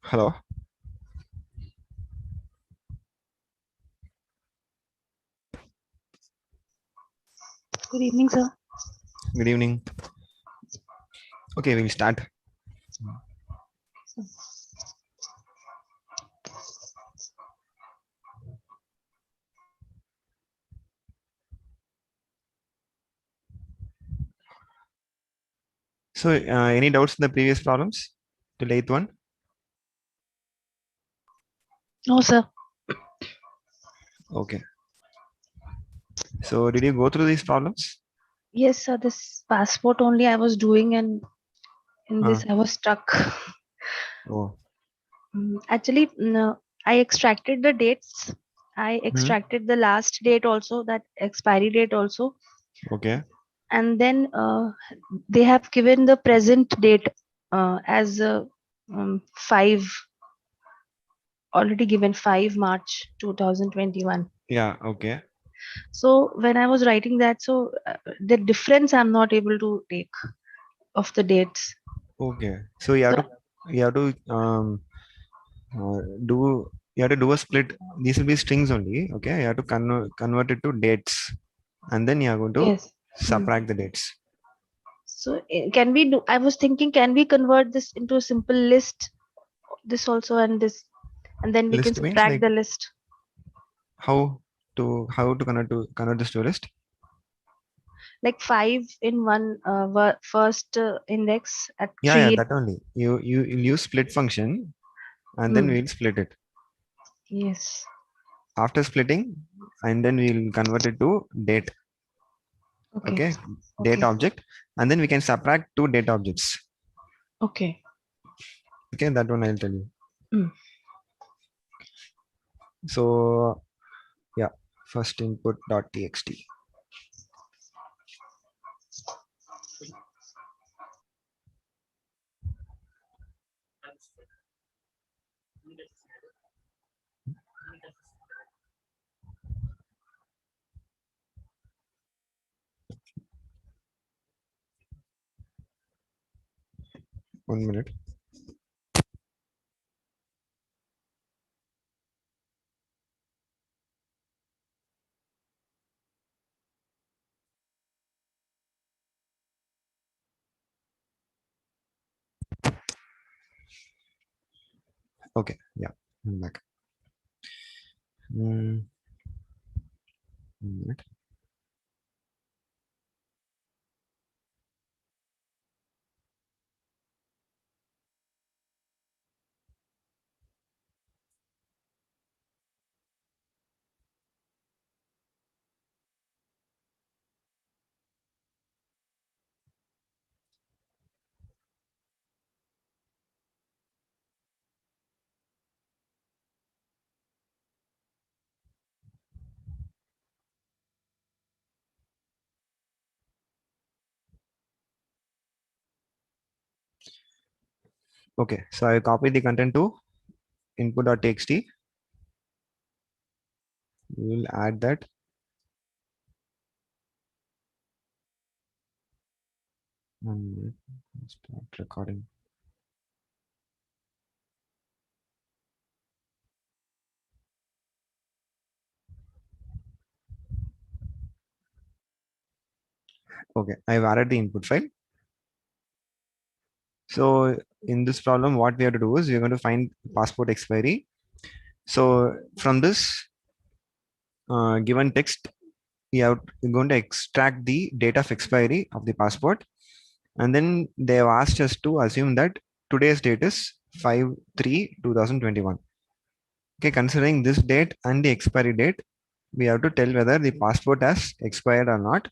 Hello. Good evening, sir. Good evening. Okay, we'll start. So, any doubts in the previous problems? Till eighth one? No, sir. Okay. So, did you go through these problems? Yes, sir. This passport only I was doing, and in Uh, this I was stuck. oh. Actually, no, I extracted the dates. I Hmm. extracted the last date also, that expiry date also, Okay. and then they have given the present date as 5, already given 5 March 2021. Yeah. Okay. So when I was writing that, so the difference I'm not able to take of the dates. Okay. So So you have to do you have to do a split. These will be strings only. Okay. You have to convert it to dates, and then you are going to yes. Hmm. subtract the dates. So can we do? I was thinking, can we convert this into a simple list? This also and this, and then we can List means subtract like the list. how to convert this to a list. Like 5 in one first index at Yeah, yeah, 3. that only. You'll use split function, and then Hmm. we'll split it. Yes. After splitting, and then we'll convert it to date. Okay. Okay, date Okay. object, and then we can subtract two date objects. Okay. Okay, that one I'll tell you. Hmm. So yeah, first input dot txt. 1 minute. Okay, yeah, I'm back. 1 minute. Okay, so I copy the content to input dot txt. We will add that. And start recording. Okay, I've added the input file. So in this problem, what we have to do is we're going to find passport expiry. So from this given text, we're going to extract the date of expiry of the passport. And then they have asked us to assume that today's date is 5/3/2021. Okay, considering this date and the expiry date, we have to tell whether the passport has expired or not.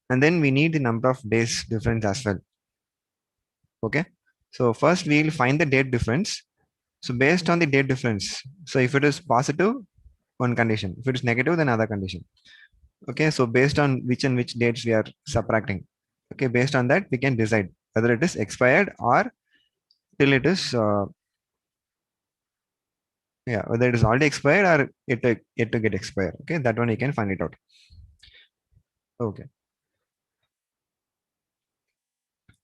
And then we need the number of days difference as well. Okay. So first we'll find the date difference. So based on the date difference, so if it is positive, one condition. If it is negative, then other condition. Okay. So based on which and which dates we are subtracting. Okay. Based on that, we can decide whether it is expired or till it is, yeah, whether it is already expired or yet to get expired. Okay. That one you can find it out. Okay.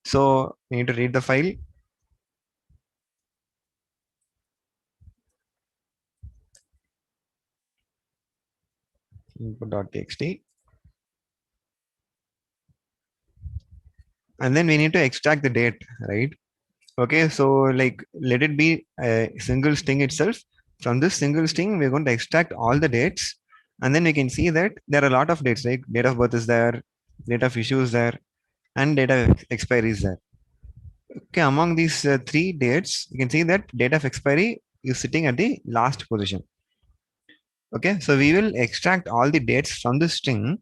So we need to read the file. input.txt. And then we need to extract the date, right? Okay, so like let it be a single string itself. From this single string, we're going to extract all the dates. And then we can see that there are a lot of dates, like date of birth is there, date of issue is there, and date of expiry is there. Okay, among these three dates, you can see that date of expiry is sitting at the last position. Okay, so we will extract all the dates from the string.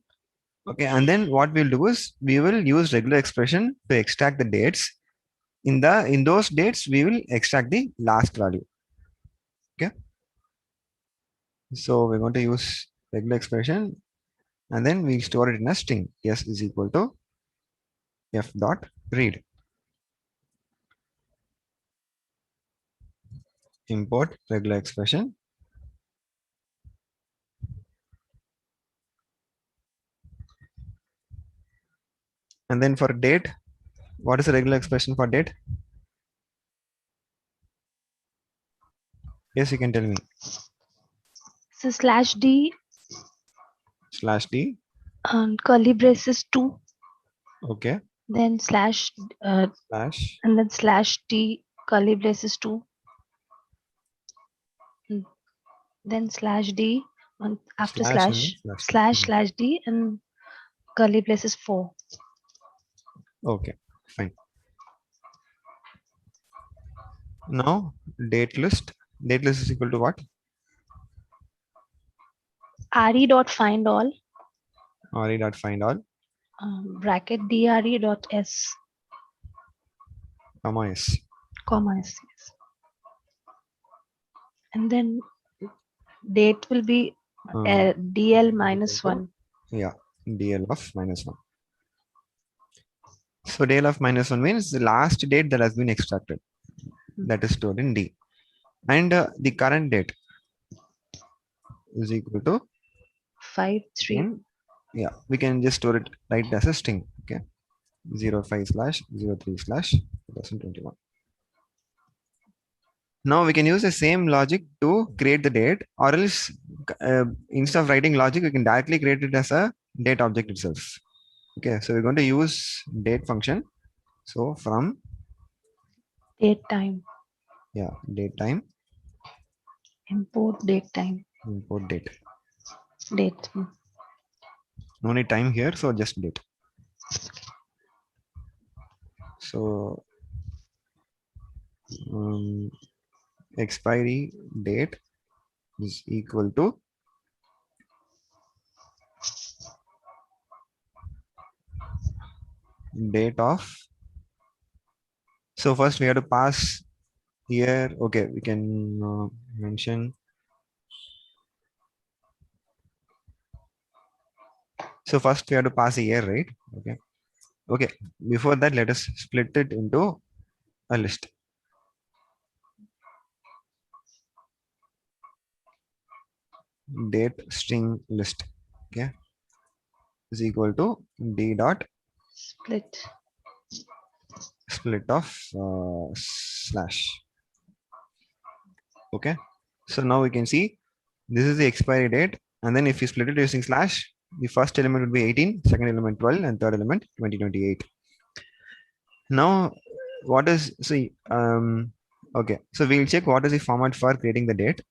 Okay, and then what we'll do is we will use regular expression to extract the dates. In those dates, we will extract the last value. Okay, so we're going to use regular expression, and then we store it in a string. S is equal to f dot read. Import regular expression. And then for date, what is the regular expression for date? Yes, you can tell me. So slash d Slash d. and curly braces 2, Okay. then slash Slash. and then slash d curly braces 2, then slash d and after Slash and then slash slash. slash slash d and curly braces 4. Okay, fine. Now date list. Date list is equal to what? re dot find all Re dot find all, bracket dre dot s comma s. comma s, and then date will be dl minus Equal to- 1. Yeah, dl of -1. So dl of -1 means the last date that has been extracted. That is stored in d. And the current date is equal to 5 3. again, yeah, we can just store it right as a string. Okay, 05/03/2021. Now we can use the same logic to create the date, or else instead of writing logic, we can directly create it as a date object itself. Okay, so we're going to use date function. So from Date time, date time, import date time, import date. date. No need time here, so just date. So expiry date is equal to date of. So first we have to pass here. Okay, we can mention. So first we have to pass a year, right? Okay. Okay. Before that, let us split it into a list. Date string list. Okay. Is equal to d dot split of slash. Okay. So now we can see this is the expiry date. And then if you split it using slash, the first element would be 18, second element 12, and third element 2028. Now, what is, see, okay. So we'll check what is the format for creating the date.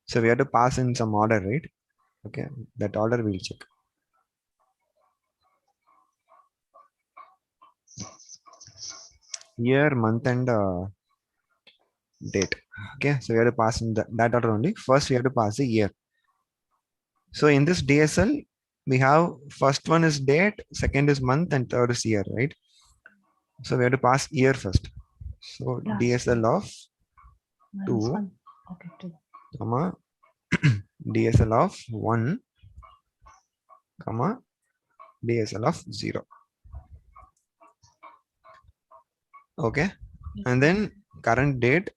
So we have to pass in some order, right? Okay, that order we'll check. Year, month, and date. Okay, so we have to pass in that order only. First, we have to pass the year. So in this DSL, we have first one is date, second is month, and third is year, right? So we have to pass year first. So Last DSL of 2, okay, 2, comma DSL of 1, comma DSL of 0. Okay, and then current date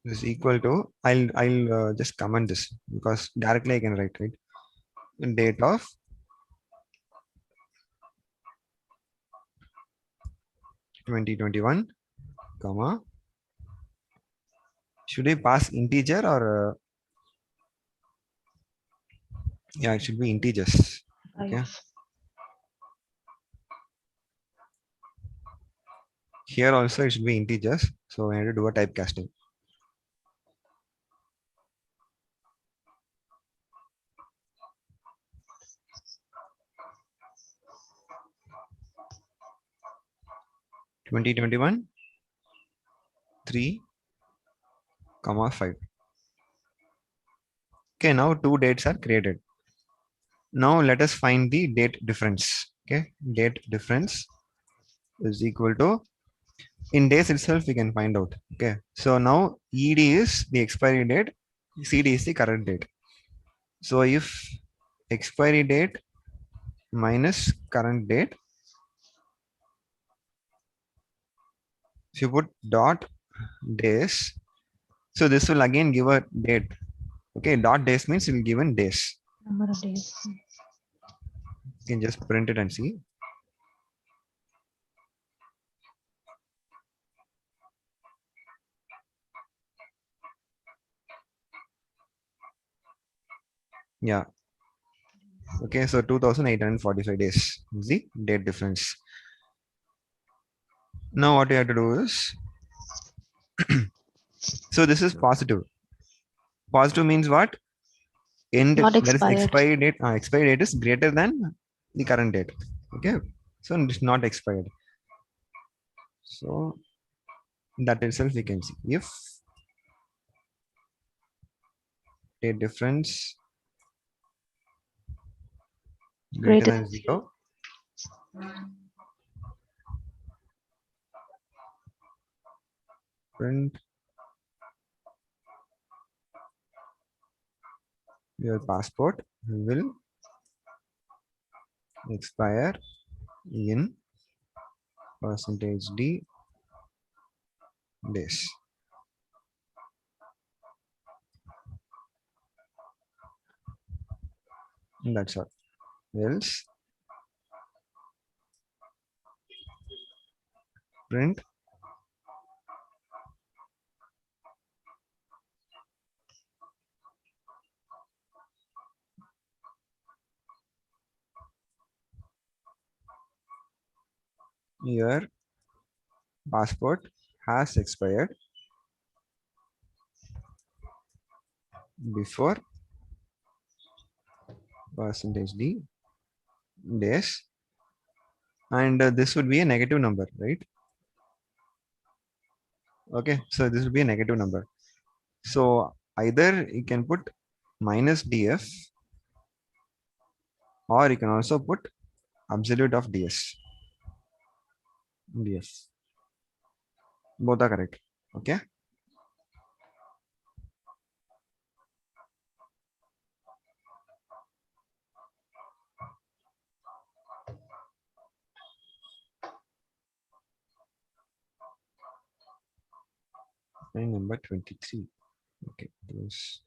is equal to, I'll just comment this because directly I can write, right? Date of 2021, comma Should we pass integer or yeah, it should be integers. Okay. Here also it should be integers. So we have to do a typecasting. (2021) 3, 5. Okay, now two dates are created. Now let us find the date difference. Okay, date difference is equal to, in days itself we can find out. Okay, so now ED is the expiry date, CD is the current date. So if expiry date minus current date, if you put dot days, so this will again give a date. Okay, dot days means it will give in days. Number of days. You can just print it and see. Yeah. Okay, so 2845 days is the date difference. Now what you have to do is, so this is positive. Positive means what? End, Not that is expired. expiry date. Expiry date is greater than the current date. Okay, so it's not expired. So that itself we can see. If date difference greater than 0, print your passport will expire in percentage D days. And that's all. Else print your passport has expired before percentage D days, and this would be a negative number, right? Okay, so this will be a negative number. So either you can put minus df, or you can also put absolute of df. Both are correct. Okay. Line number 23. Okay. Close.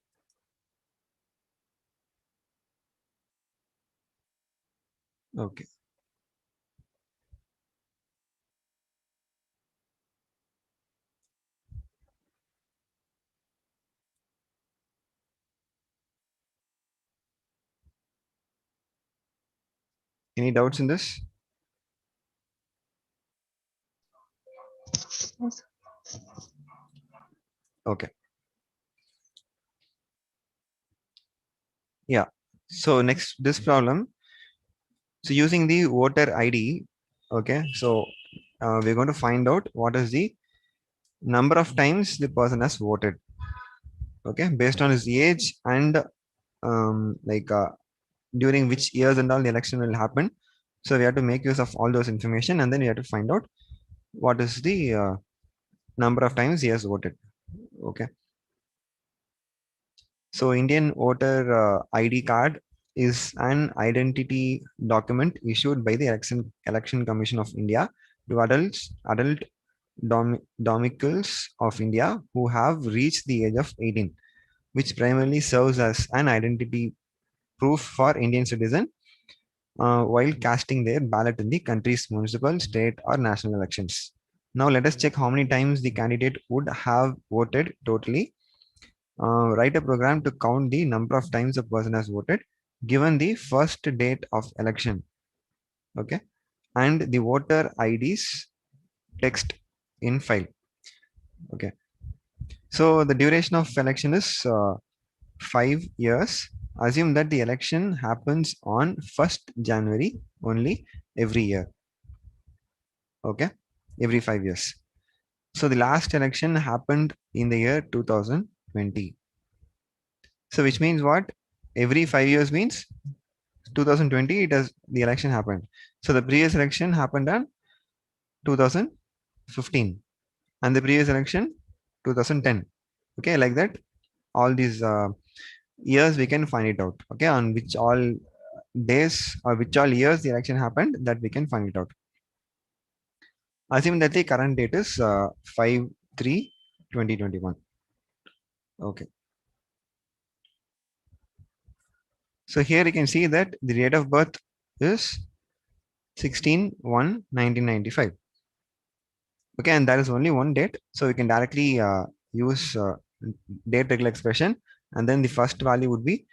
Okay. Any doubts in this? Yes. Okay. Yeah. So next, this problem. So using the voter ID, okay. So we're going to find out what is the number of times the person has voted. Okay, based on his age and like during which years and all the election will happen. So we have to make use of all those information, and then we have to find out what is the number of times he has voted. Okay. So Indian voter ID card is an identity document issued by the Election Commission of India to adult domiciles of India who have reached the age of 18, which primarily serves as an identity proof for Indian citizen while casting their ballot in the country's municipal, state, or national elections. Now let us check how many times the candidate would have voted totally. Write a program to count the number of times a person has voted given the first date of election. Okay. And the voter IDs text in file. Okay. So the duration of election is 5 years. Assume that the election happens on 1st January only every year. Okay. Every 5 years. So the last election happened in the year 2020. So which means what? Every 5 years means 2020 it has the election happened. So the previous election happened on 2015 and the previous election 2010. Okay, like that all these years we can find it out. Okay, on which all days or which all years the election happened, that we can find it out. Assume that the current date is 5/3/2021. Okay. So here you can see that the date of birth is 16/1/1995. Okay, and that is only one date. So we can directly use date regular expression, and then the first value would be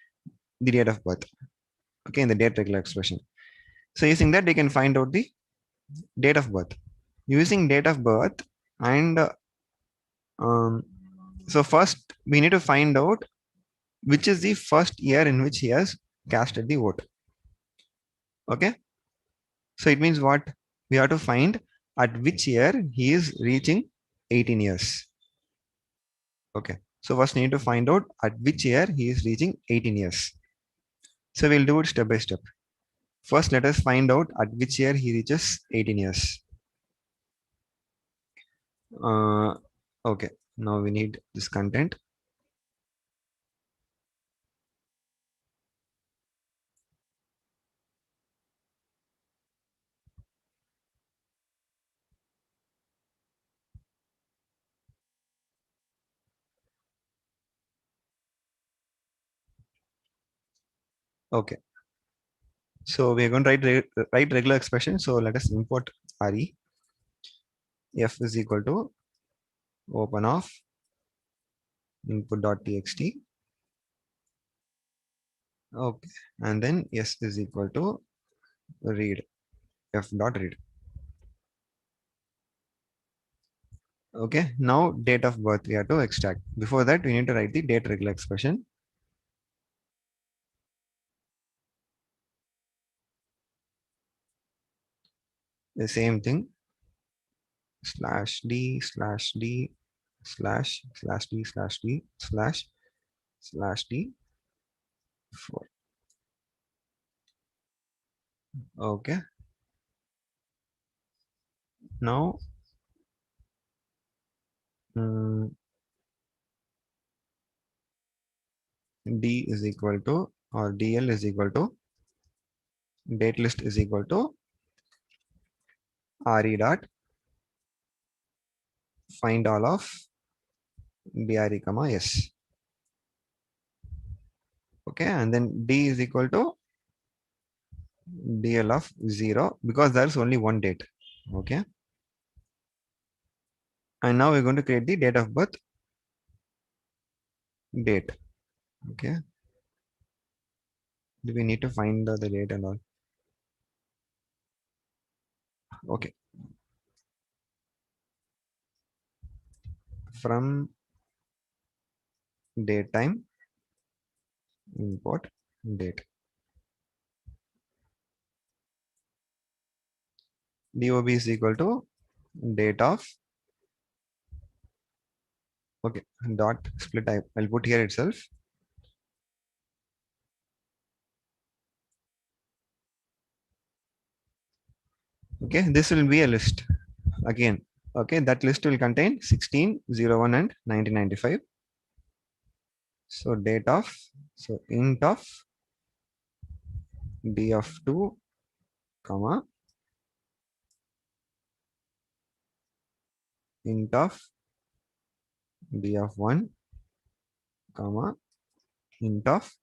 the date of birth. Okay, in the date regular expression. So using that, we can find out the date of birth. Using date of birth and um, so first we need to find out which is the first year in which he has casted the vote. Okay, so it means what? We have to find at which year he is reaching 18 years. Okay, so first we need to find out at which year he is reaching 18 years. So we'll do it step by step. First, let us find out at which year he reaches 18 years. Okay, now we need this content. Okay, so we're going to write regular expression. So let us import RE. F is equal to open of input.txt. Okay, and then S is equal to read f dot read. Okay, now date of birth we have to extract. Before that, we need to write the date regular expression. The same thing, slash d slash d slash slash d slash d slash d 4. Okay, now d is equal to, or dl is equal to, date list is equal to re dot find all of dre comma s. Okay, and then d is equal to dl of 0 because there's only one date. Okay, and now we're going to create the date of birth date. Okay, do we need to find the date and all? Okay, from date time import date. DOB is equal to date of, okay, dot split type. I'll put here itself. Okay, this will be a list again. Okay, that list will contain 16, 01 and 1995. So date of, so int of d of 2 comma int of d of 1 comma int of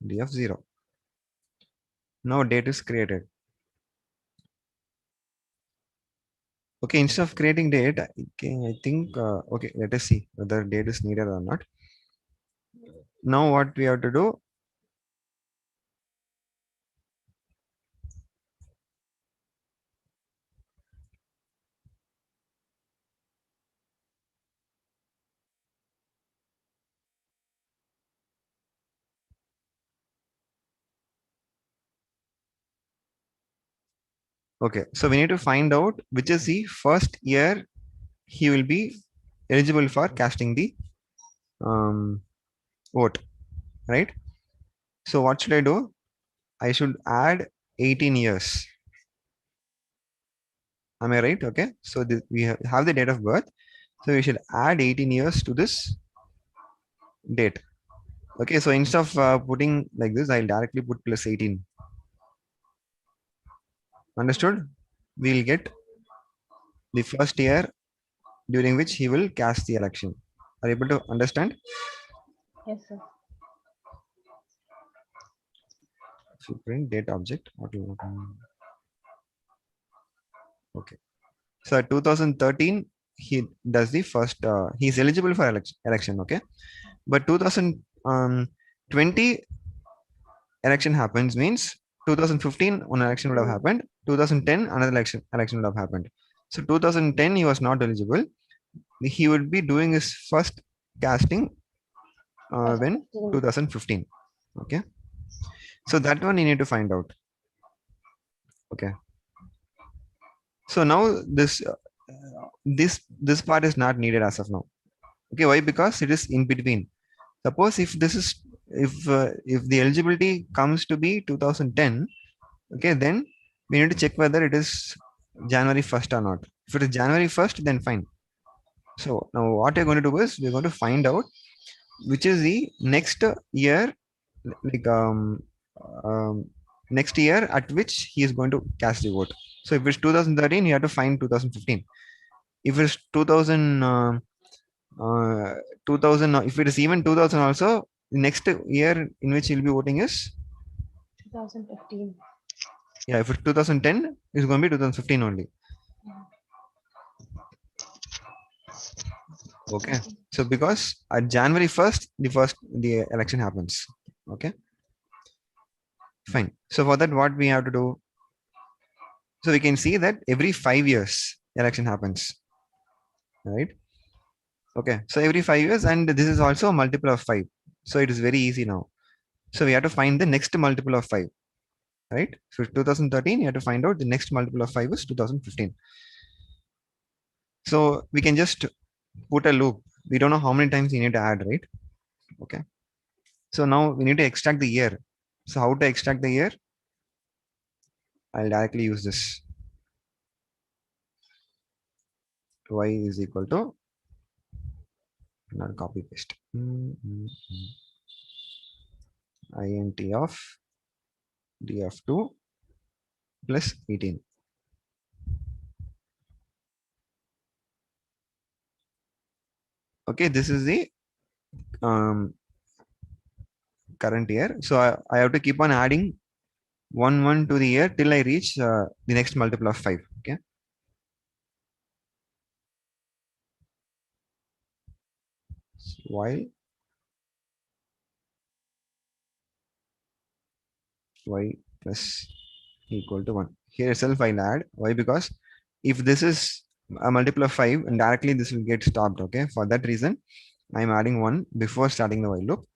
d of 0. Now date is created. Okay, instead of creating date, okay, I think, okay, let us see whether date is needed or not. Now what we have to do, okay, so we need to find out which is the first year he will be eligible for casting the vote, right? So what should I do? I should add 18 years. Am I right? Okay. So we have the date of birth. So we should add 18 years to this date. Okay. So instead of putting like this, I'll directly put plus 18. Understood? We'll get the first year during which he will cast the election. Are you able to understand? Yes, sir. If you print date object, what will okay. So at 2013, he does the first, he's eligible for election. Okay. But 2020 election happens means 2015 one election would have happened. 2010 another election would have happened. So 2010 he was not eligible. He would be doing his first casting when 2015. Okay. So that one you need to find out. Okay. So now this part is not needed as of now. Okay. Why? Because it is in between. Suppose if this is if the eligibility comes to be 2010, okay, then we need to check whether it is January 1st or not. If it is January 1st, then fine. So now what we're going to do is we're going to find out which is the next year, like next year at which he is going to cast the vote. So if it's 2013, you have to find 2015. If it's 2000, 2000, if it is even 2000 also, the next year in which he'll be voting is 2015. yeah. If it's 2010, it's going to be 2015 only. Okay. So because at January 1st, the election happens. Okay. Fine. So for that, what we have to do? So we can see that every 5 years election happens. Right. Okay. So every 5 years, and this is also a multiple of 5. So it is very easy now. So we have to find the next multiple of 5. Right. So 2013, you have to find out the next multiple of 5 is 2015. So we can just put a loop. We don't know how many times you need to add, right? Okay. So now we need to extract the year. So how to extract the year? I'll directly use this. Y is equal to, not copy paste. Int of df2 plus 18. Okay, this is the current year. So I have to keep on adding 1 to the year till I reach the next multiple of 5. Okay. While y plus equal to 1. Here itself I'll add. Why? Because if this is a multiple of 5, and directly this will get stopped. Okay. For that reason, I'm adding 1 before starting the while loop.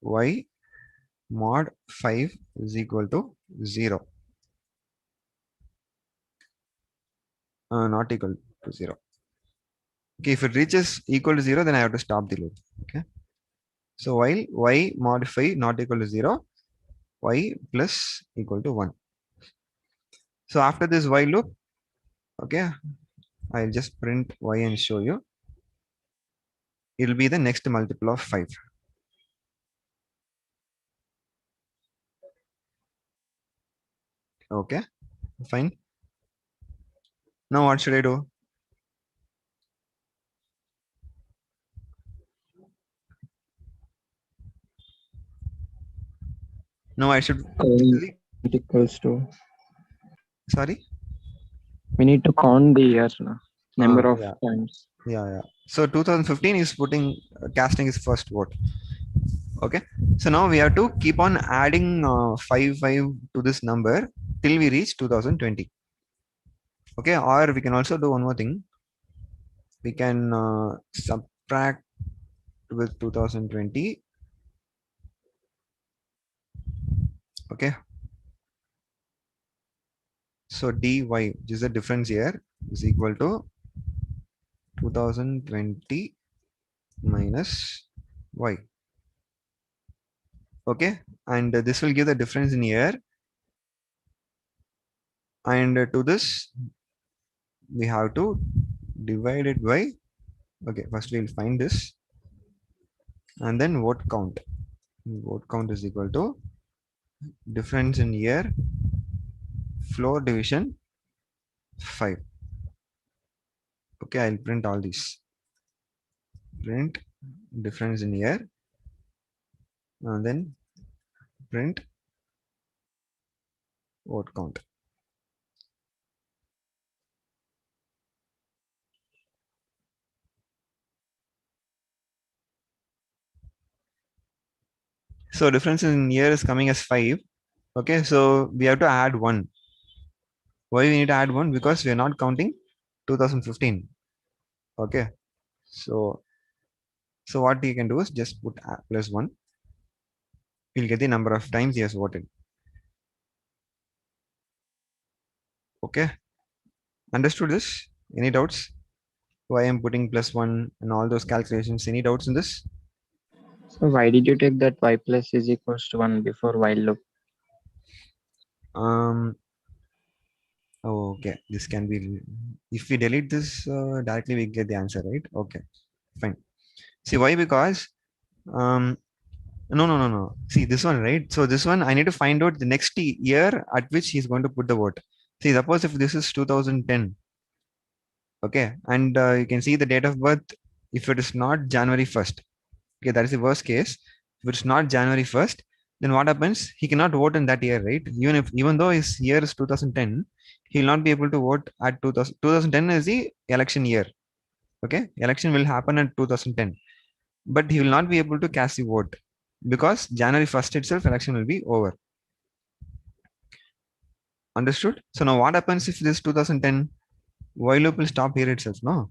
Y mod 5 is equal to 0. Not equal to 0. Okay. If it reaches equal to 0, then I have to stop the loop. Okay. So while y mod 5 not equal to 0, y plus equal to 1. So after this while loop, okay, I'll just print y and show you. It will be the next multiple of 5. Okay, fine. Now what should I do? Now I should Current equals to sorry. We need to count the years, no? Number of Yeah, times. yeah. So 2015 is putting casting his first vote. Okay. So now we have to keep on adding 5 to this number till we reach 2020. Okay. Or we can also do one more thing. We can subtract with 2020. Okay. So dy, which is the difference here, is equal to 2020 minus y. Okay. And this will give the difference in year. And to this, we have to divide it by, okay, first we'll find this and then vote count. Vote count is equal to difference in year, floor division 5. Okay, I'll print all these. Print difference in year and then print vote count. So difference in year is coming as 5. Okay, so we have to add 1. Why we need to add 1? Because we are not counting 2015. Okay, so what you can do is just put plus 1. You'll get the number of times he has voted. Okay, understood this? Any doubts? Why I'm putting plus 1 and all those calculations? Any doubts in this? So why did you take that y plus is equals to 1 before while loop? Okay, this can be, if we delete this directly, we get the answer, right? Okay, fine. See why? Because no. See this one, right? So this one I need to find out the next year at which he's going to put the vote. See, suppose if this is 2010, okay, and you can see the date of birth. If it is not January 1st, okay, that is the worst case. If it's not January 1st, then what happens? He cannot vote in that year, right? Even though his year is 2010, he will not be able to vote at 2000. 2010 is the election year. Okay, election will happen at 2010, but he will not be able to cast the vote because January 1st itself election will be over. Understood? So now what happens if this 2010 while loop will stop here itself? No.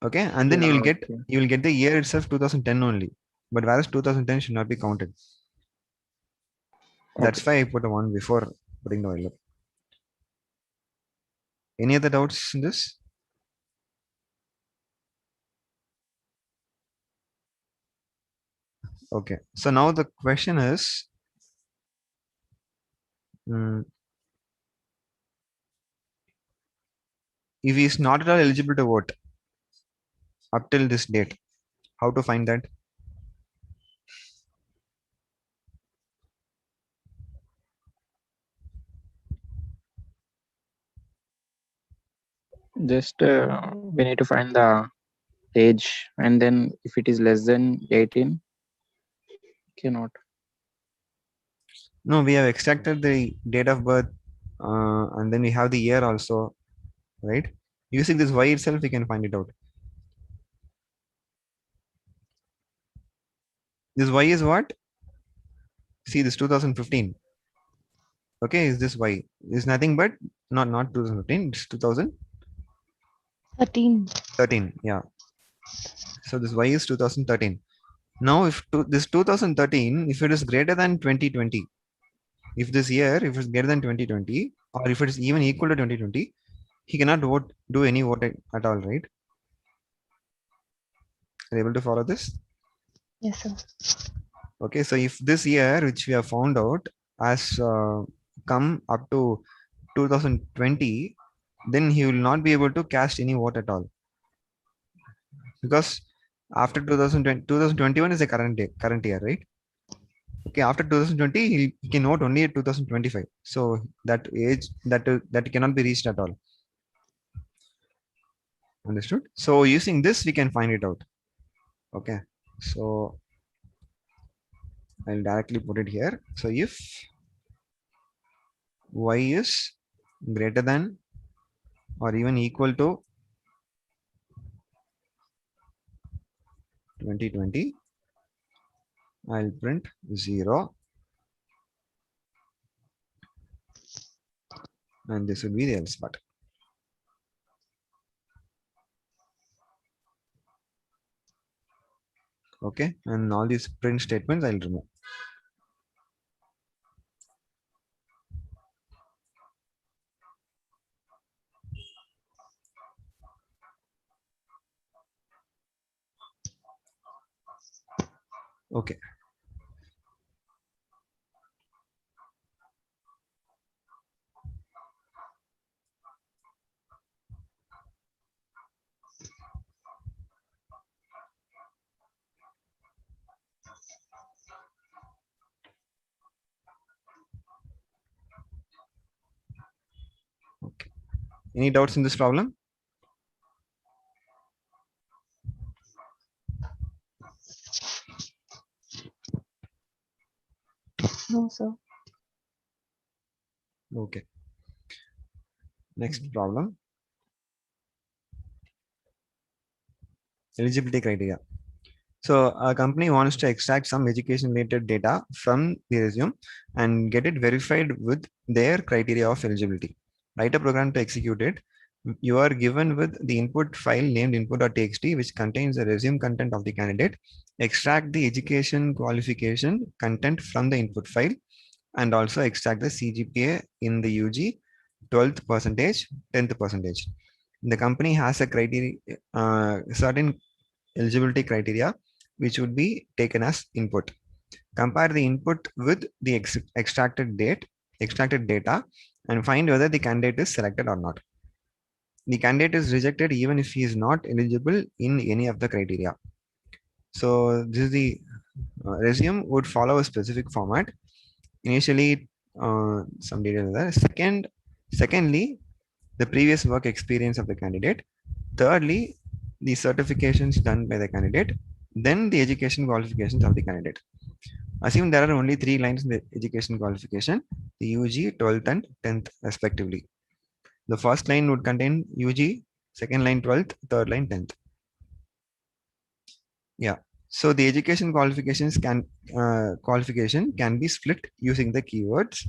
Okay, and then Yeah, okay. you will get the year itself 2010 only, but whereas 2010 should not be counted. That's Okay. why I put a 1 before putting the while loop. Any other doubts in this? Okay, so now the question is, if he is not at all eligible to vote up till this date, how to find that? Just we need to find the age, and then if it is less than 18, cannot. No, we have extracted the date of birth and then we have the year also, right? Using this y itself, we can find it out. This y is what? See this 2015. Okay, is this y? Is nothing but not 2015, it's 2013. 13. Yeah. So this y is 2013. Now, if this 2013, if it is greater than 2020, if this year, if it's greater than 2020, or if it is even equal to 2020, he cannot do any vote at all, right? Are you able to follow this? Yes, sir. Okay, so if this year, which we have found out, has come up to 2020, then he will not be able to cast any vote at all. Because after 2020, 2021 is the current year, right? Okay, after 2020, he can vote only at 2025. So that age, that cannot be reached at all. Understood? So using this, we can find it out. Okay, so I'll directly put it here. So if y is greater than or even equal to 2020, I'll print 0, and this will be the else part. Okay, and all these print statements I'll remove. Okay. Okay. Any doubts in this problem? No, sir. Okay. Next problem. Eligibility criteria. So a company wants to extract some education related data from the resume and get it verified with their criteria of eligibility. Write a program to execute it. You are given with the input file named input.txt, which contains the resume content of the candidate. Extract the education qualification content from the input file and also extract the CGPA in the UG 12th percentage, 10th percentage. The company has a criteria, certain eligibility criteria, which would be taken as input. Compare the input with the extracted data, and find whether the candidate is selected or not. The candidate is rejected even if he is not eligible in any of the criteria. So this is the resume would follow a specific format. Initially, some details there. Secondly, the previous work experience of the candidate. Thirdly, the certifications done by the candidate. Then the education qualifications of the candidate. Assume there are only 3 lines in the education qualification, the UG, 12th and 10th respectively. The first line would contain UG, second line 12th, third line 10th. Yeah. So the education qualification can be split using the keywords.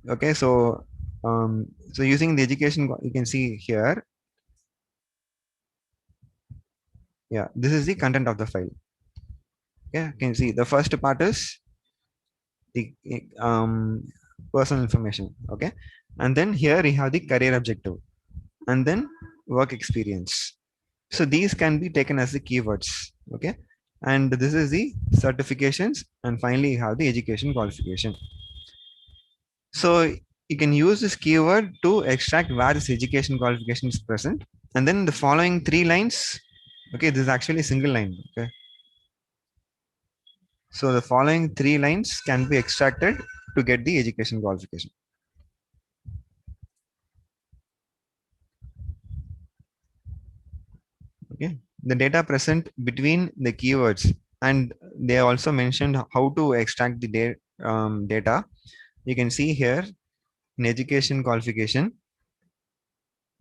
Okay, so using the education, you can see here. Yeah, this is the content of the file. Yeah, you can see the first part is the personal information. Okay, and then here we have the career objective, and then work experience. So these can be taken as the keywords. Okay, and this is the certifications, and finally you have the education qualification. So you can use this keyword to extract where this education qualification is present, and then the following 3 lines. Okay, this is actually a single line. Okay, so the following 3 lines can be extracted to get the education qualification. Okay, the data present between the keywords, and they also mentioned how to extract the data. You can see here in education qualification.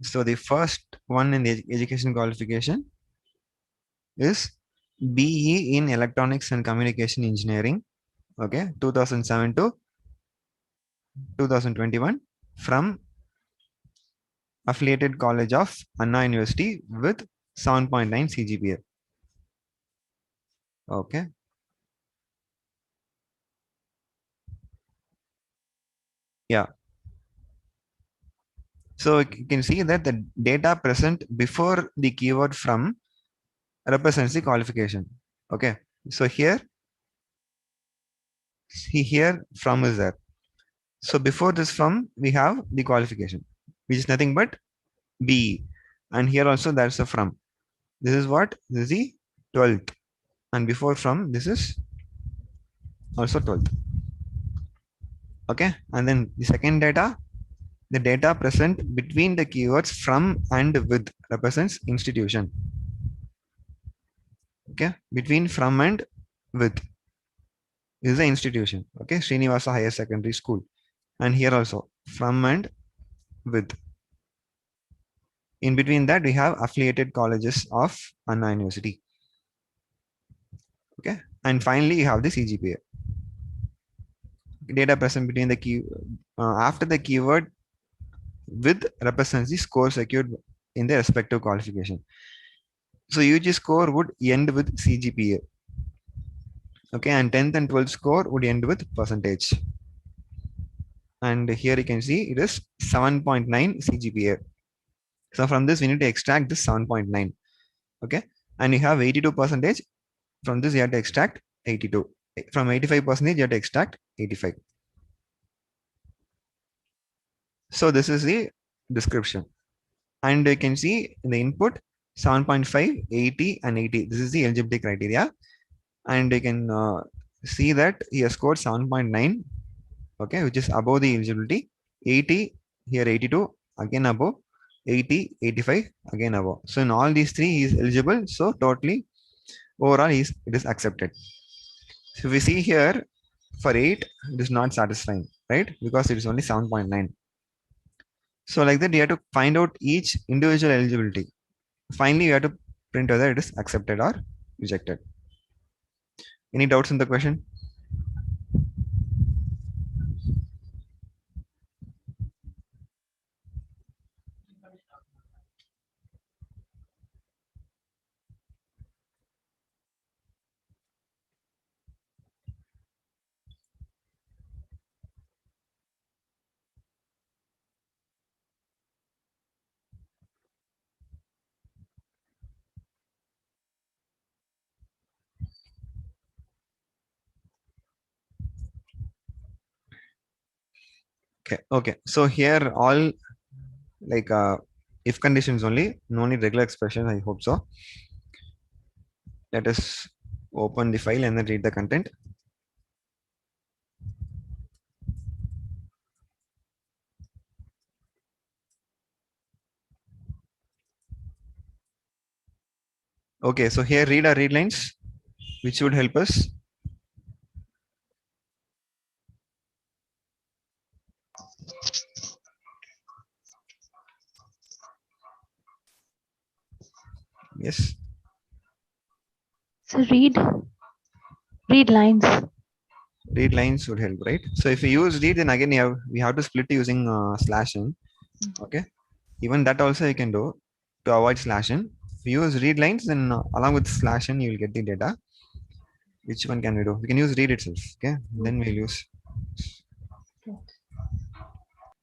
So the first one in the education qualification is BE in Electronics and Communication Engineering. Okay, 2007 to 2021 from affiliated college of Anna University with 7.9 CGPA. Okay. Yeah. So you can see that the data present before the keyword from represents the qualification. Okay. So here from is there. So before this from, we have the qualification, which is nothing but BE. And here also there's a from. This is what? This is the 12th. And before from, this is also 12th. Okay. And then the second data, the data present between the keywords from and with represents institution. Okay. Between from and with is the institution. Okay. Srinivasa Higher Secondary School. And here also from and with. In between that, we have affiliated colleges of Anna University. Okay. And finally, you have the CGPA. Data present between the key after the keyword with represents the score secured in the respective qualification. So UG score would end with CGPA. Okay, and 10th and 12th score would end with percentage. And here you can see it is 7.9 CGPA. So from this, we need to extract this 7.9. Okay, and you have 82 percentage. From this, you have to extract 82. From 85 percentage, you have to extract 85. So this is the description. And you can see in the input 7.5, 80, and 80. This is the eligibility criteria. And you can see that he has scored 7.9, okay, which is above the eligibility. 80, here 82, again above. 80, 85, again above. So in all these three, he is eligible. So totally, overall, it is accepted. So if we see here, for 8, it is not satisfying, right? Because it is only 7.9. So like that, you have to find out each individual eligibility. Finally, you have to print whether it is accepted or rejected. Any doubts in the question? Okay. So here all like if conditions only, no need regular expression. I hope so. Let us open the file and then read the content. Okay, so here read our read lines, which would help us. Yes. So read lines. Read lines would help, right? So if we use read, then again we have to split using slash n. Okay. Even that also you can do to avoid slash n. If you use read lines, then along with slash n, you will get the data. Which one can we do? We can use read itself. Okay. Then we'll use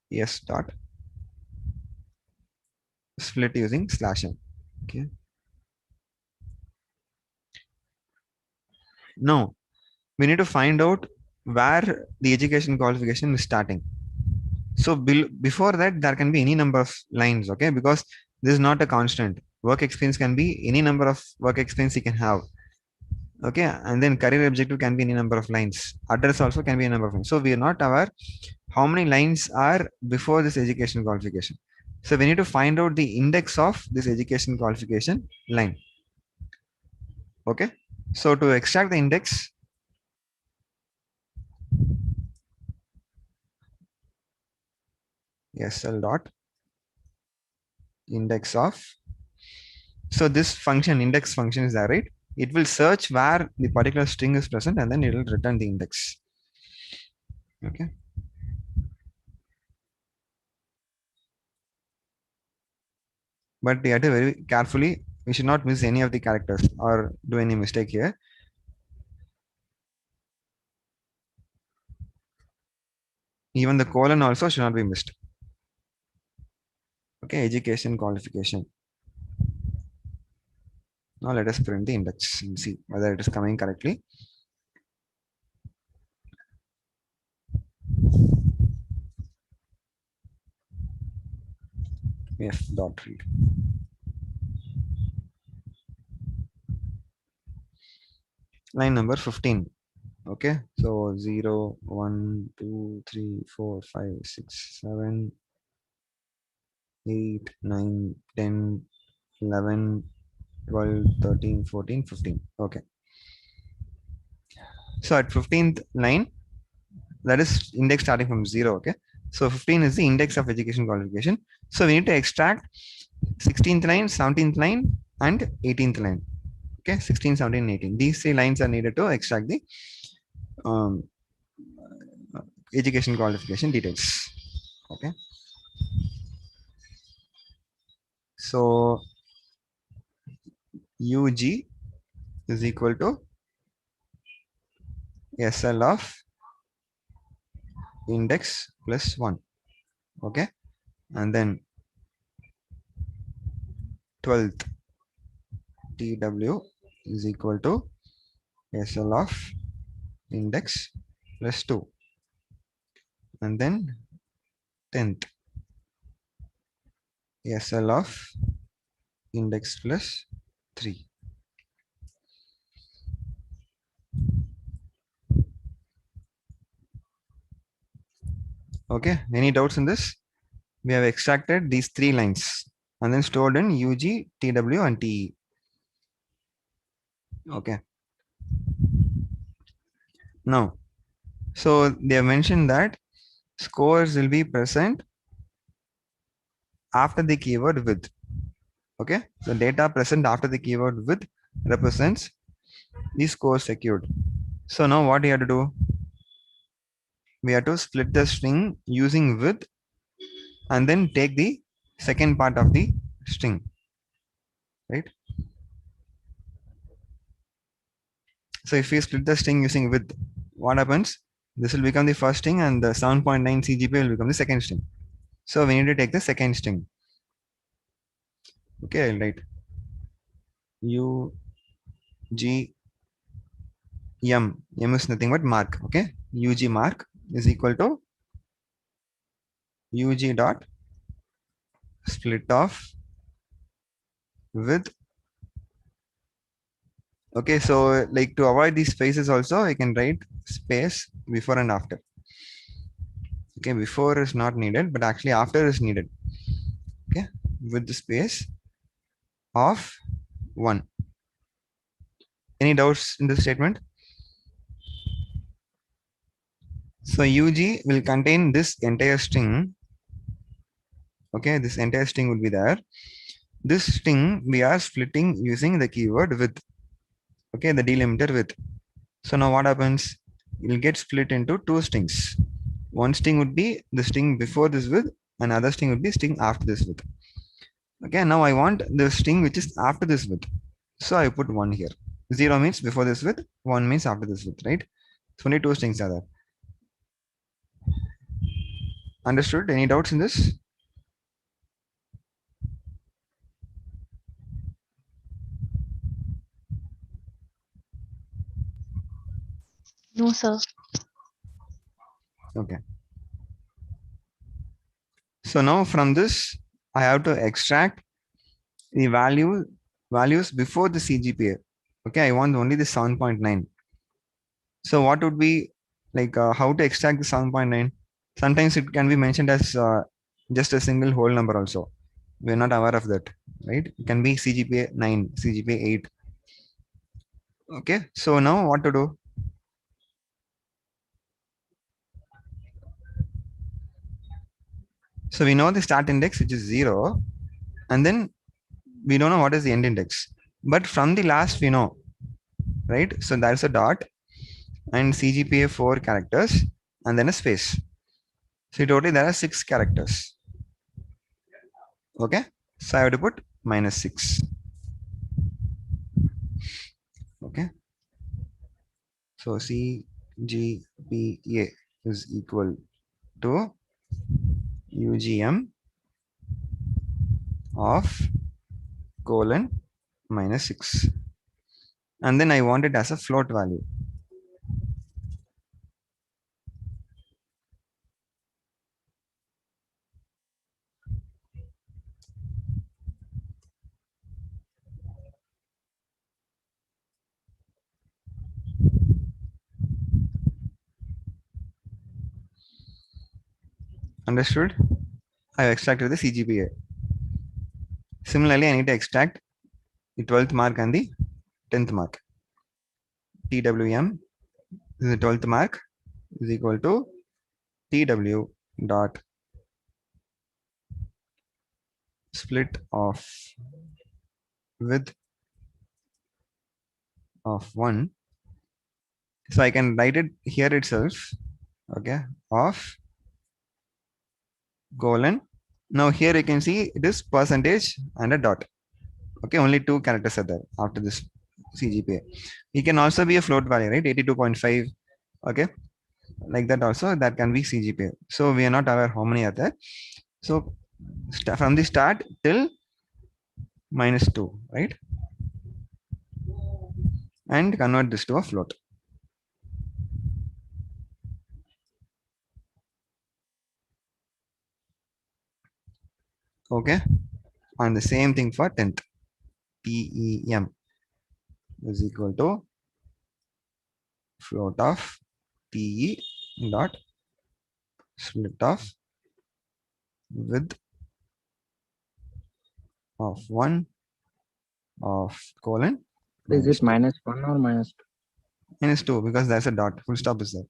yes dot split using slash n. Okay. Now we need to find out where the education qualification is starting. So before that, there can be any number of lines, okay? Because this is not a constant. Work experience can be any number of work experience you can have. Okay, and then career objective can be any number of lines. Address also can be a number of lines. So we are not aware how many lines are before this education qualification. So we need to find out the index of this education qualification line. Okay, so to extract the index, SL dot index of. So this function, index function is there, right? It will search where the particular string is present and then it will return the index. Okay. But we have to very carefully, we should not miss any of the characters or do any mistake here. Even the colon also should not be missed. Okay, education qualification. Now let us print the index and see whether it is coming correctly. F dot read. Line number 15. Okay, so 0, 1, 2, 3, 4, 5, 6, 7, 8, 9, 10, 11, 12, 13, 14, 15. Okay. So at 15th line, that is index starting from 0. Okay. So 15 is the index of education qualification. So we need to extract 16th line, 17th line, and 18th line. Okay, 16, 17, 18. These 3 lines are needed to extract the um, education qualification details. Okay. So UG is equal to SL of index plus 1. Okay. And then 12th TW is equal to SL of index plus 2. And then 10th SL of index plus 3. Okay, any doubts in this? We have extracted these 3 lines and then stored in UG, TW and TE. Okay. Now, so they have mentioned that scores will be present after the keyword with. Okay, so data present after the keyword with represents the score secured. So now what we have to do? We have to split the string using with and then take the second part of the string, right? So if we split the string using with, what happens? This will become the first string and the 7.9 CGPA will become the second string. So we need to take the second string. Okay, I'll write U G M. M is nothing but mark. Okay, UG mark is equal to UG dot split off with. Okay, so like to avoid these spaces also, I can write space before and after. Okay, before is not needed, but actually after is needed. Okay, with the space of 1. Any doubts in this statement? So UG will contain this entire string. Okay, this entire string will be there. This string we are splitting using the keyword with. Okay, the delimiter with. So now what happens? It will get split into 2 strings. One string would be the string before this with, and other string would be string after this with. Okay, now I want the string which is after this with. So I put 1 here. 0 means before this with, 1 means after this with, right? So only 2 strings are there. Understood? Any doubts in this? No, sir. Okay. So now from this, I have to extract the values before the CGPA. Okay, I want only the 7.9. So what would be like how to extract the 7.9? Sometimes it can be mentioned as just a single whole number also. We're not aware of that, right? It can be CGPA 9, CGPA 8. Okay, so now what to do? So we know the start index, which is 0, and then we don't know what is the end index. But from the last we know, right? So there's a dot and CGPA 4 characters and then a space. So totally there are 6 characters. Okay, so I have to put -6. Okay, so CGPA is equal to UGM of colon -6, and then I want it as a float value. Understood? I have extracted the CGPA. Similarly, I need to extract the 12th mark and the 10th mark. TWM is the 12th mark is equal to TW dot split of width of 1. So I can write it here itself. Okay, of colon. Now here you can see it is percentage and a dot. Okay, only two characters are there after this CGPA. It can also be a float value, right? 82.5. Okay, like that also that can be CGPA. So we are not aware how many are there. So from the start till -2, right? And convert this to a float. Okay, and the same thing for 10th. TEM is equal to float of TE dot split of width of 1 of colon Is it -2. -1 or -2? -2 because there's a dot. Full stop is there.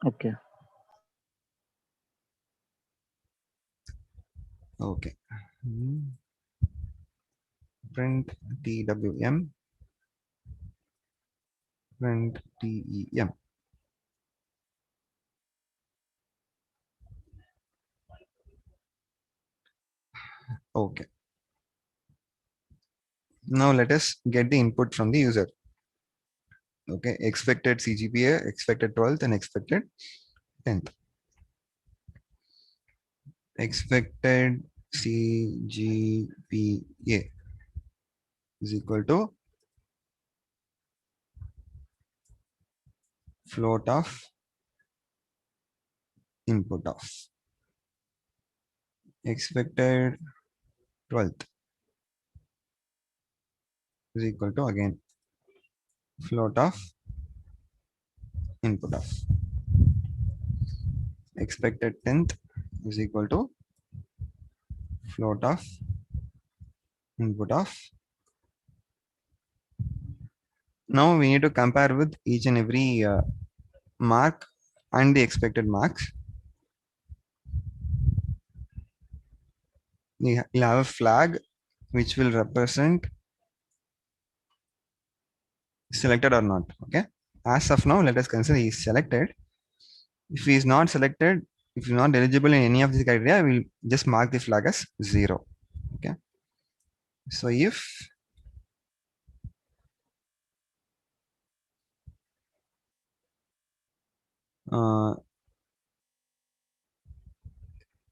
Okay. Okay. Print TWM. Print TEM. Okay. Now let us get the input from the user. Okay, expected CGPA, expected 12th, and expected 10th. Expected CGPA is equal to float of input of expected 12th is equal to again float of input of expected 10th is equal to float of input of. Now we need to compare with each and every mark and the expected marks. We'll have a flag which will represent selected or not. Okay, as of now let us consider he is selected. If he is not selected, if he is not eligible in any of these criteria, we'll just mark the flag as 0. Okay, so if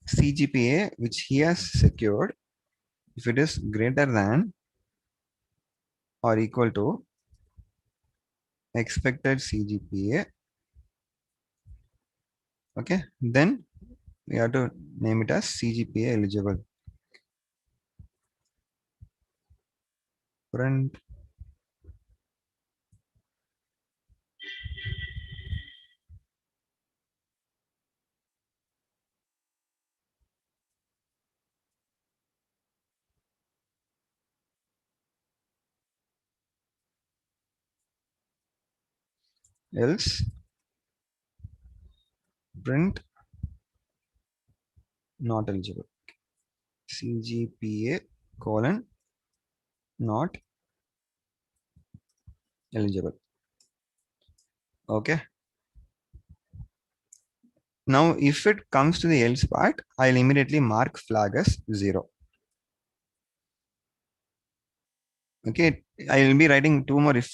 CGPA which he has secured, if it is greater than or equal to expected CGPA, okay, then we have to name it as CGPA eligible. Print else print not eligible. CGPA colon not eligible. Okay. Now, if it comes to the else part, I'll immediately mark flag as 0. Okay, I will be writing two more if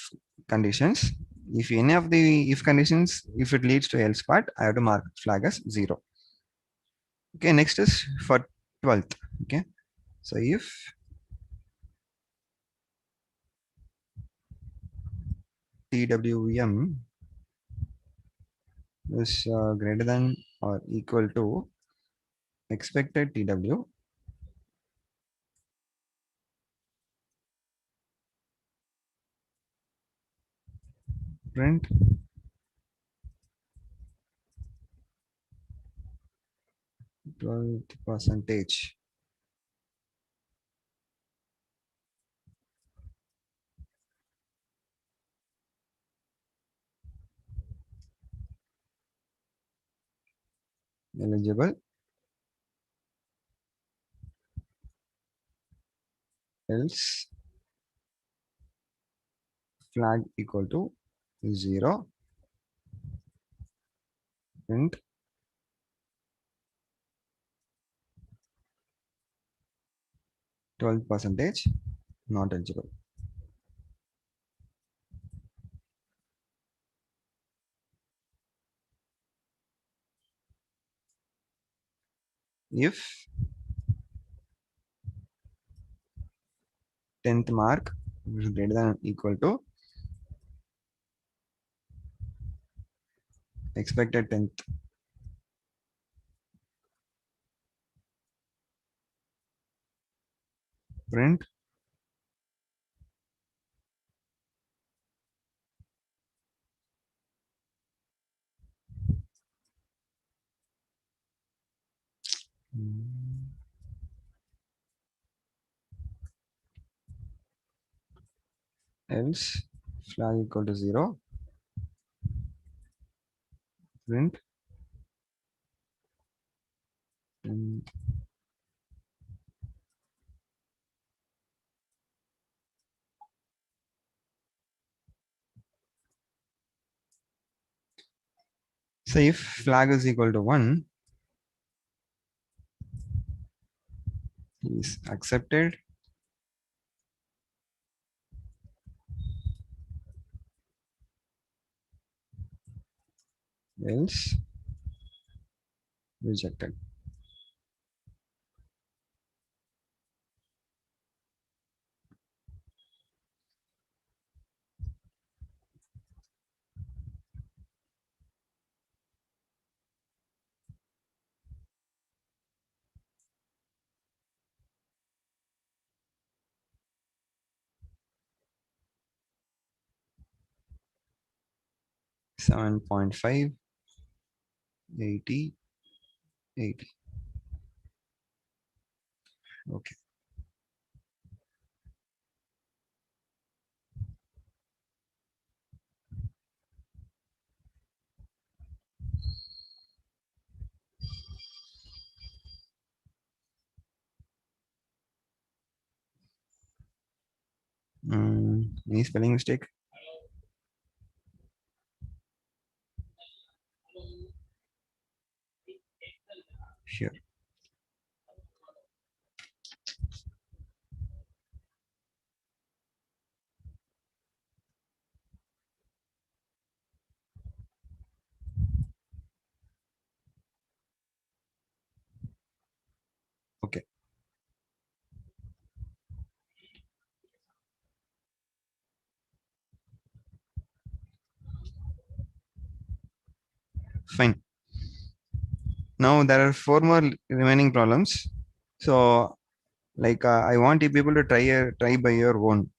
conditions. If any of the if conditions, if it leads to else part, I have to mark flag as 0. Okay, next is for 12th. Okay, so if TWM is greater than or equal to expected TW, print %. Eligible else flag equal to 0, print 12% not eligible. If 10th mark is greater than or equal to expected 10th, print else flag equal to 0, print and so if flag is equal to 1 is accepted, else rejected. Seven point 80. Okay. Any spelling mistake? Here. Okay. Fine. Now there are 4 more remaining problems. So like I want you people to try by your own.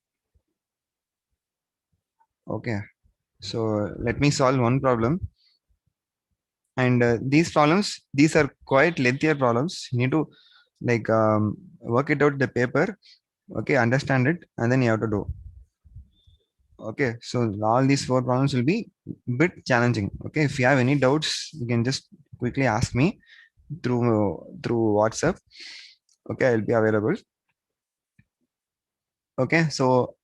Okay. So let me solve one problem. And these are quite lengthier problems. You need to like work it out the paper. Okay, understand it, and then you have to do. Okay, so all these 4 problems will be bit challenging. Okay, if you have any doubts, you can just quickly ask me through WhatsApp. Okay, I'll be available. Okay, so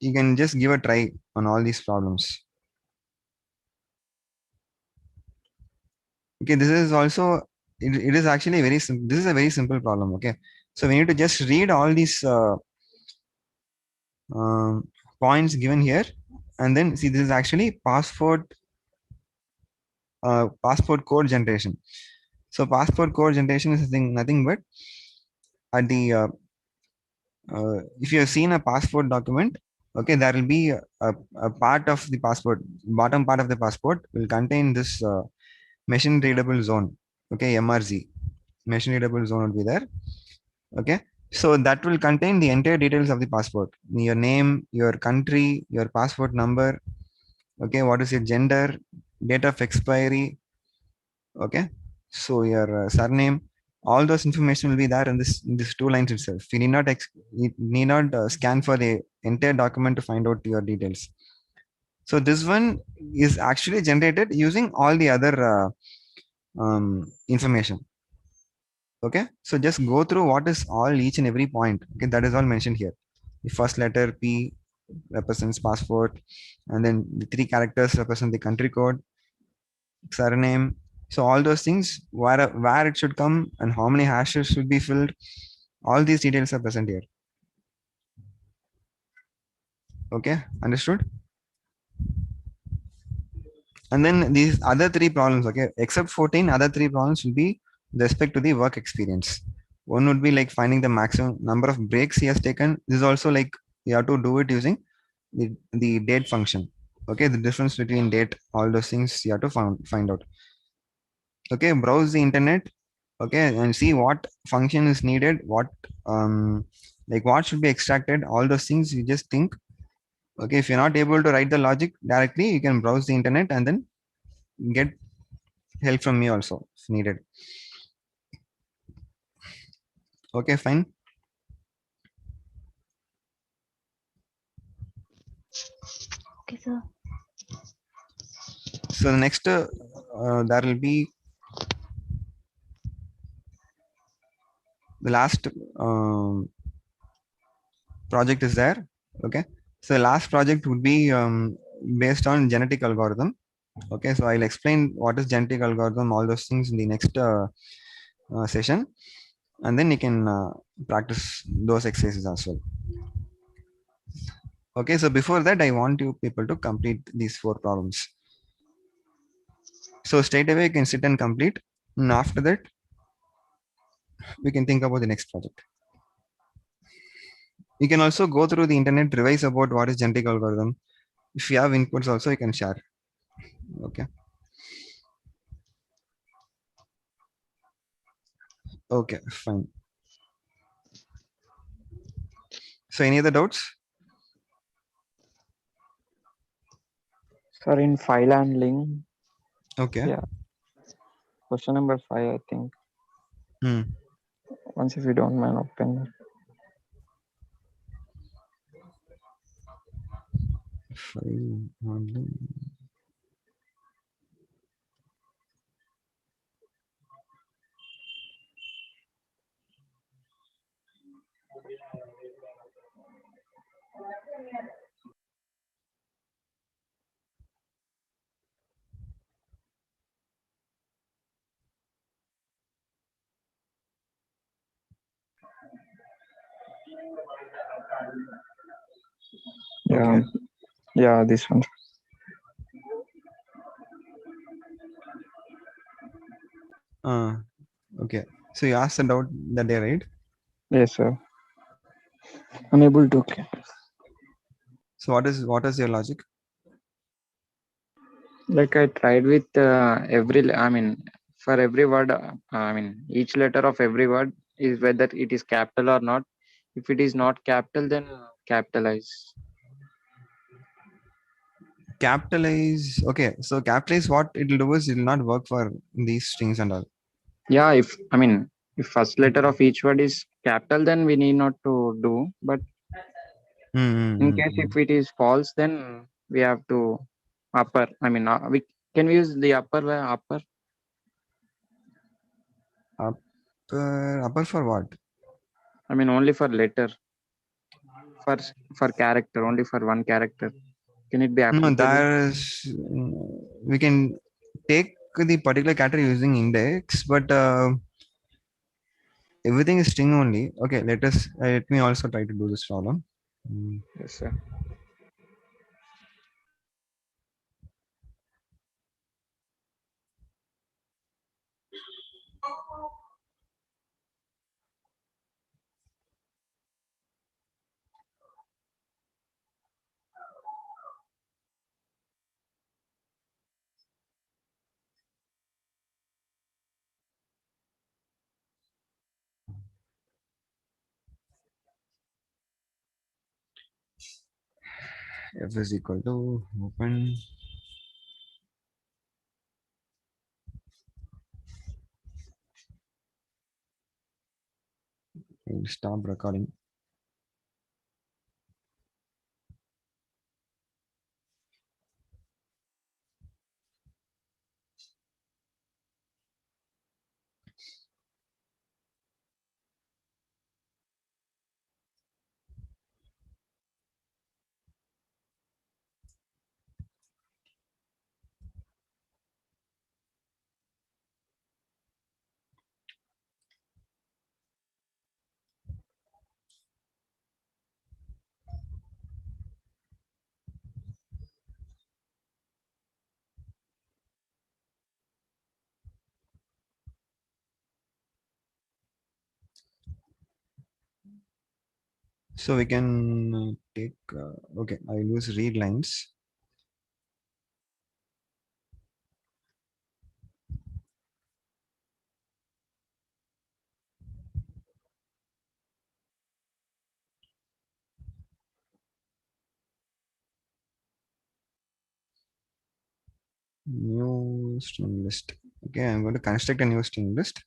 you can just give a try on all these problems. Okay, this is also it is actually this is a very simple problem. Okay, so we need to just read all these points given here, and then see this is actually passport code generation. So passport code generation is nothing but at the if you have seen a passport document, okay, there will be a part of the passport, bottom part of the passport will contain this machine readable zone. Okay, MRZ, machine readable zone will be there. Okay, so that will contain the entire details of the passport, your name, your country, your passport number. Okay, what is your gender, date of expiry. Okay, so your surname, all those information will be there in this 2 lines itself. You need not scan for the entire document to find out your details. So this one is actually generated using all the other information. Okay, so just go through what is all each and every point. Okay, that is all mentioned here. The first letter P represents passport, and then the 3 characters represent the country code, surname. So all those things, where it should come and how many hashes should be filled, all these details are present here. Okay, understood? And then these other 3 problems, okay, except 14, other 3 problems will be with respect to the work experience. One would be like finding the maximum number of breaks he has taken. This is also like you have to do it using the date function. Okay, the difference between date, all those things you have to find out. Okay, browse the internet, okay, and see what function is needed, what like what should be extracted, all those things you just think. Okay, if you're not able to write the logic directly, you can browse the internet and then get help from me also if needed. Okay, fine. Okay, sir. So the next there will be the last project is there. Okay, so last project would be based on genetic algorithm. Okay, so I'll explain what is genetic algorithm, all those things in the next session, and then you can practice those exercises as well. Okay, so before that, I want you people to complete these 4 problems. So straight away you can sit and complete, and after that we can think about the next project. You can also go through the internet, revise about what is genetic algorithm. If you have inputs also, you can share. Okay. Okay, fine. So any other doubts? Sir, in file handling, Okay. yeah, question number 5, I think. Hmm. Once, if you don't mind, open. File handling. Yeah, Okay. yeah, this one. Okay. So you asked the doubt that day, right? Yes, sir. Unable to. Okay. So what is your logic? Like I tried with I mean, for every word, I mean, each letter of every word is whether it is capital or not. If it is not capital, then capitalize. Capitalize. Okay. So capitalize, what it will do is it will not work for these strings and all. Yeah, if first letter of each word is capital, then we need not to do. But in case if it is false, then we have to upper. I mean, we can we use the upper. Upper for what? I mean, only for letter. For character, only for one character. Can it be No, applicable? there's we can take the particular character using index, but everything is string only. Okay, let me also try to do this problem. Yes, sir. F is equal to open. I'll stop recording. So we can take, okay, I use read lines. New string list. Okay, I'm going to construct a new string list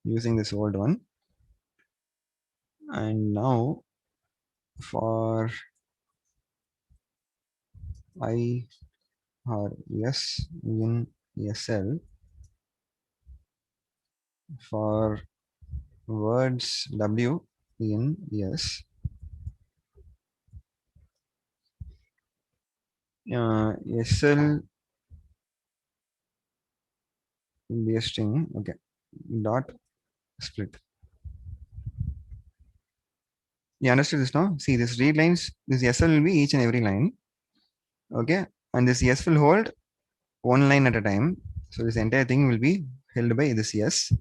using this old one. And now for I or S in SL, for words W in S, SL will be a string. Okay, dot split. You understood this now? See, this read lines, this SL will be each and every line. Okay, and this S will hold one line at a time. So this entire thing will be held by this S,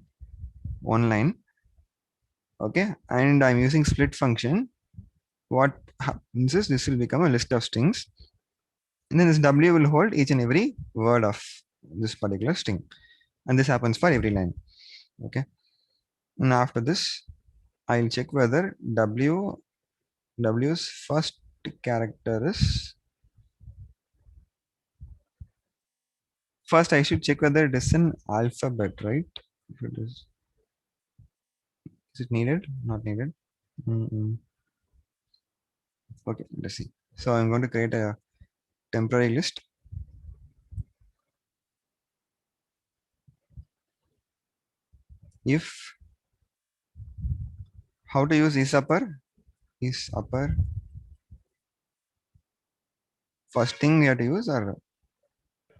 one line. Okay, and I'm using split function. What happens is this will become a list of strings, and then this W will hold each and every word of this particular string, and this happens for every line. Okay, and after this, I'll check whether W's first character is first. I should check whether it is an alphabet, right? If it is it needed? Not needed. Okay, let's see. So I'm going to create a temporary list. If how to use is upper first thing we have to use, or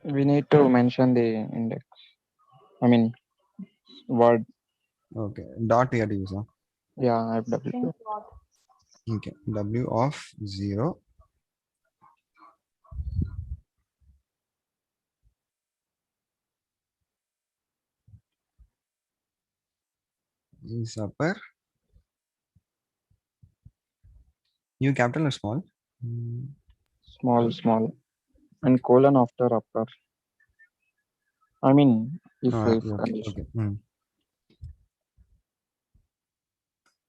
We need to mention the index. I mean, word. okay, dot we have to use. Huh? Yeah, FW. String plot. Okay, W of 0 is upper. You capital or small? Small. And colon after upper. I mean, if Okay, condition. okay.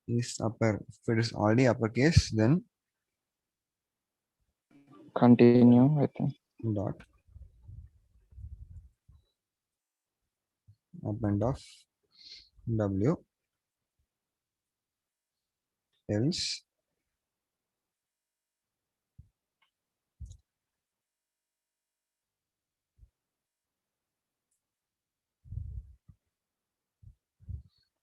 Is upper. If it is already uppercase, then Continue, I think. dot append of W, else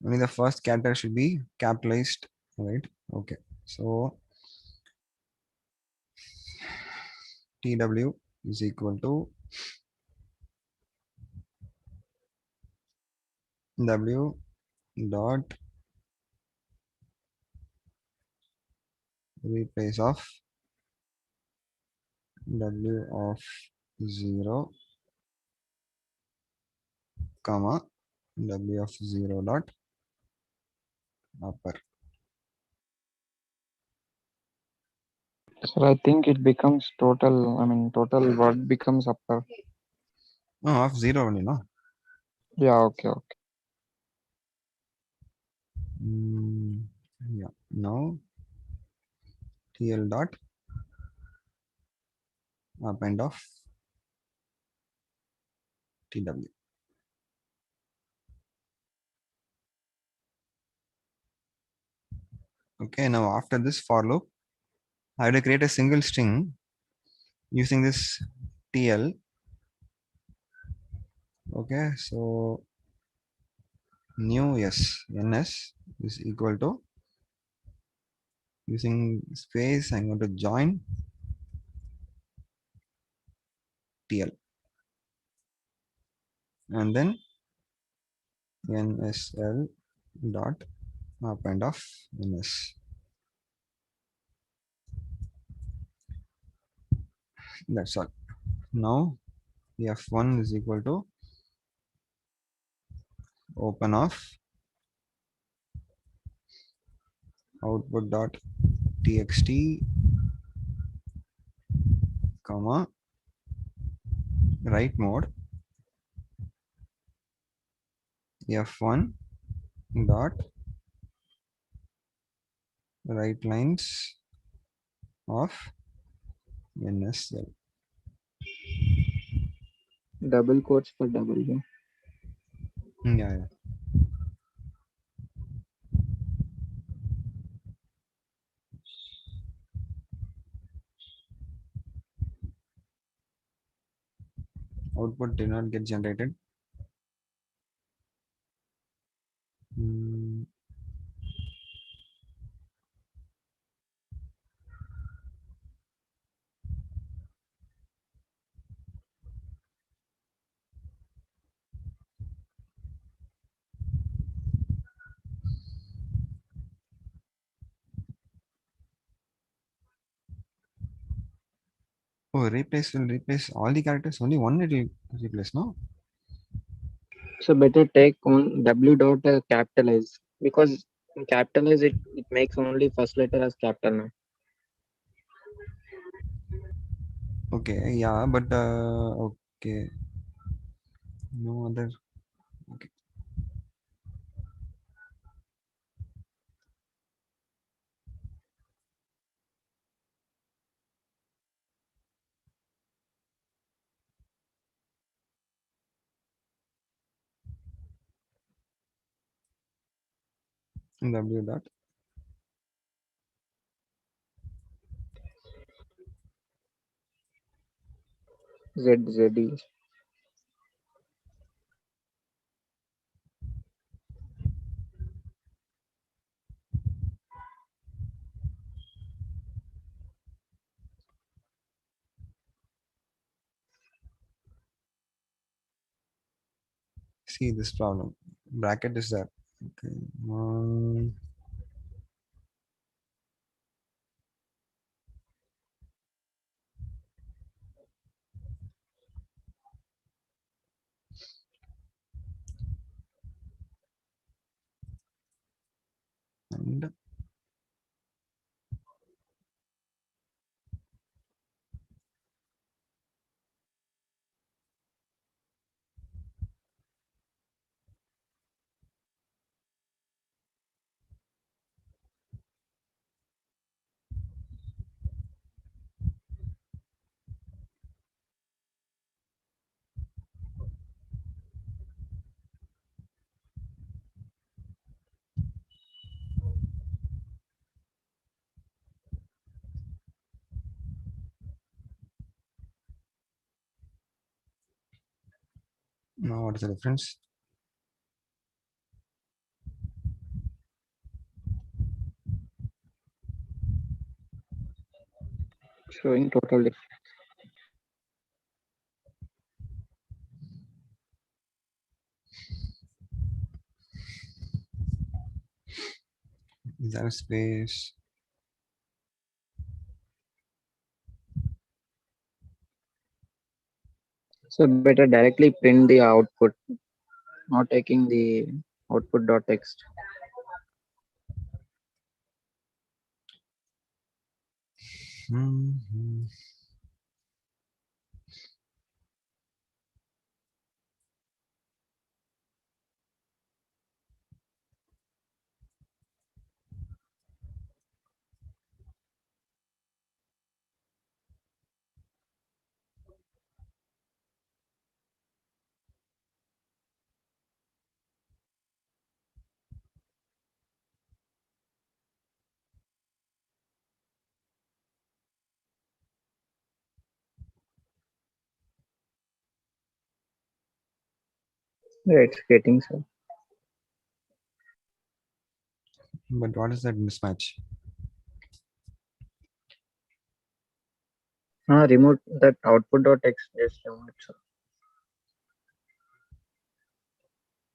only the first character should be capitalized, right? Okay, so TW is equal to W dot replace of W of 0 comma W of 0 dot upper. So I think it becomes total. I mean, total word becomes upper. No, of 0 only, no? Yeah, okay. Yeah, now TL dot append of TW. Okay, now after this for loop, I have to create a single string using this TL. Okay, so new ns is equal to, using space, I'm going to join TL and then nsl dot append of ns. That's all. Now f1 is equal to open of output dot txt comma write mode f1 dot write lines of nsl. Double quotes for W. Yeah. Output did not get generated. Oh, replace will replace all the characters. Only one it will replace, no? So better take on W dot capitalize, because in capitalize it makes only first letter as capital now. Okay, yeah, but okay. No other. Okay. W dot. ZZE. See this problem. Bracket is there. Okay. And now what is the difference? Showing total difference. Is there a space? So better directly print the output, not taking the output dot text. Mhm. Yeah, it's getting so. But what is that mismatch? Remove that output dot text. Just remove it. So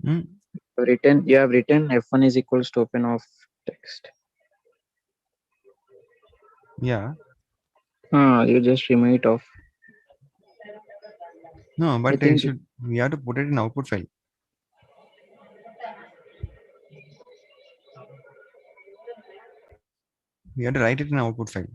Hmm? you have written F1 is equals to open of text. Yeah. You just remove it off. No, I but think we have to put it in output file. We have to write it in output file.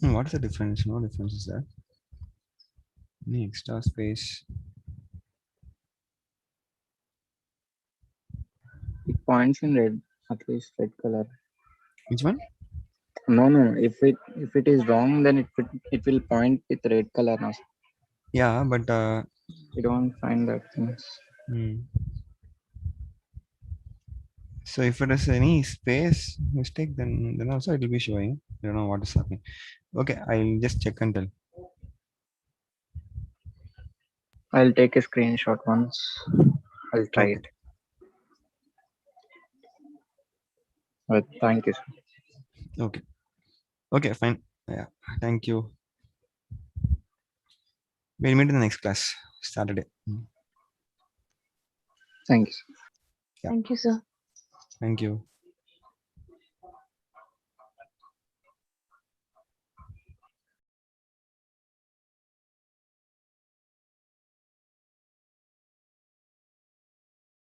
What is the difference? No difference is there. Any extra space? It points in red, at least red color. Which one? No. If it is wrong, then it will point with red color now. Yeah, but We don't find that things. So if it is any space mistake, then also it will be showing. I don't know what is happening. Okay, I'll just check and tell. I'll take a screenshot once. I'll try Okay. it. But thank you, sir. Okay. Okay, fine. Yeah. Thank you. We'll meet in the next class, Saturday. Thank you, sir. Yeah. Thank you, sir. Thank you.